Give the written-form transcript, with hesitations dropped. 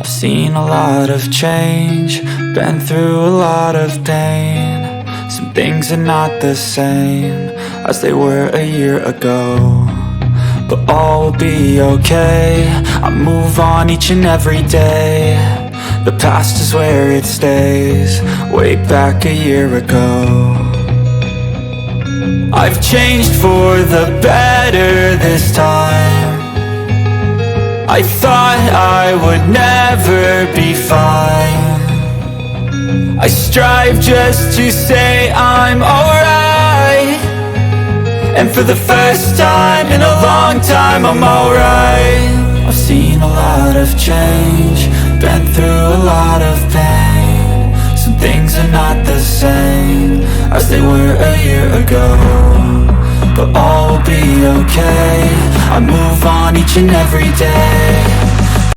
I've seen a lot of change, been through a lot of pain. Some things are not the same as they were a year ago, but all will be okay. I move on each and every day. The past is where it stays, way back a year ago. I've changed for the better this time. I thought I would never be fine. I strive just to say I'm alright, and for the first time in a long time I'm alright. I've seen a lot of change, been through a lot of pain. Some things are not the same as they were a year ago, but all will be okay. I move on each and every day.